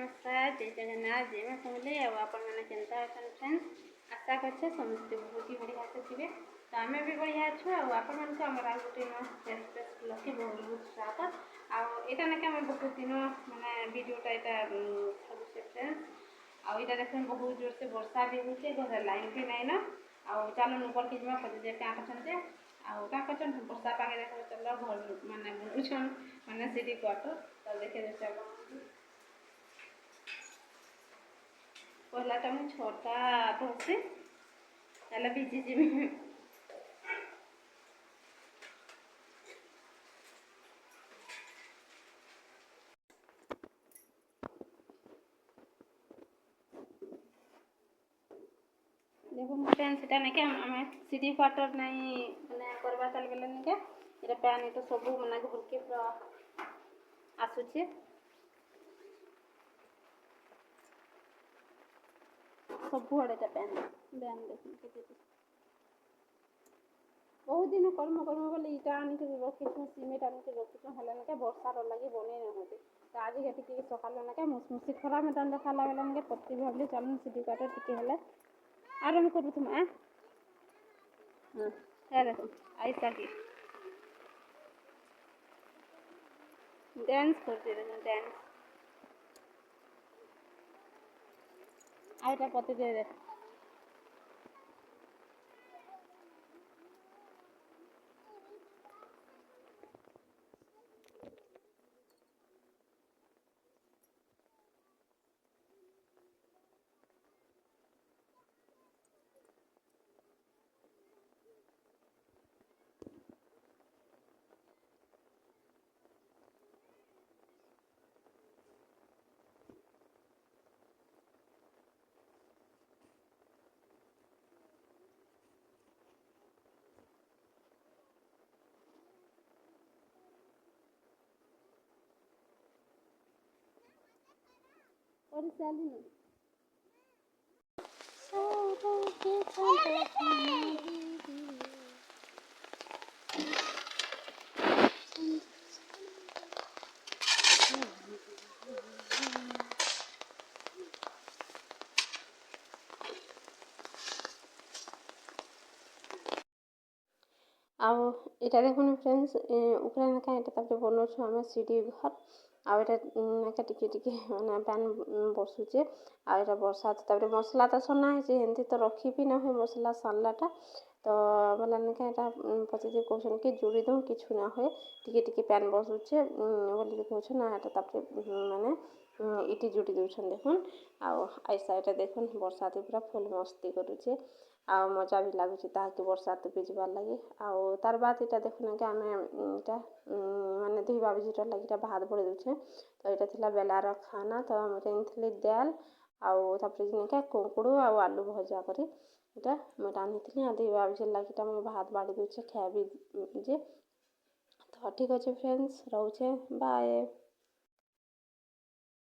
नमस्कार जय जगन्नाथ जय माँ समले आपण मैंने केन्ता अछन फ्रेंड्स आशा करछे समस्ते बहुत ही बढ़िया से थे तो आम भी बढ़िया अच्छु आपण मानक आम आ गोटे फ्रेश लकी बहुत बहुत स्वागत आईटा ना कि बहुत दिन मैंने वीडियोटा यहाँ छाड़े फ्रेंड्स आईटा देख बहुत जोर से वर्षा भी होचे घर लाइन भी नाइन चलो ऊपर के जा पचे क्या करते क्या कर वर्षा पागे देख चल घर मानने बुलून मैंने सीढ़ी क्वार्टर तो देखे पहलाटा मुझे 6टा 10 है भिजी जी देखो फ्रेंड्स এটা নাকি আমি সিটি কোয়ার্টার নাই মানে করবা চাল গেলে নাকি এটা প্যান এটা ସବୁ মানে ঘুরকে পুরা আসুছে ସବୁ ଆଡ଼େ এটা ପ୍ୟାନ୍ ପ୍ୟାନ୍ ଦେଖুন କେତେ बहुत दिन कर्म बोले इटा आनिक रखीछुँ सीमेंट आनिक रखीछुँ हेल्ला नाके वर्षार लगी बनै नहीं होते तो आज ये सकाल नाके मुसमुसी खरा में देखा लगे नाके पत्ती भावली चलन सीधी काटे टिके हेल्ला आरम्भ करूँ तुम हाँ देखो ऐसा की डांस करते देखो डांस आईटा पत्ती दे दे और चाली ना आउ इटा देखुन फ्रेंड्स ऊपर नाका इटा तापर बनौछु आम सीढ़ी घर आउ इटा नाका टिके टिके माने पैन बसुचे आ इटा वर्षा तापर मसला तो सना है एमती तो रखी भी ना हुए मसला सानलाटा तो बोला नाका इटा पचे कहन कि जोड़ी दूँ किछु ना हुए टिके टिके पैन बसुचे बोली कहन ना इटा तापर माने इटी जोड़ी दूछन देखुन आउ ऐसा इटा देखुन वर्षा पूरा फुल मस्ती करुचे आ मजा भी लगुच ताकि वर्षा तो भिजबार लगे आउ तार बाद इटा देखुन कि आम इटा माने धोवा भिजिटर लगे भात बड़े दूचे तो यहाँ थी बेलार खाना तो आम रांधि दाल आउे कुकुड़ आलू भजा कर मुझे रांधि धोवा भिजर लगे मुझे भात बाड़ी दूचे खाए भी जे तो ठीक अच्छे फ्रेंड्स रोचे बाय।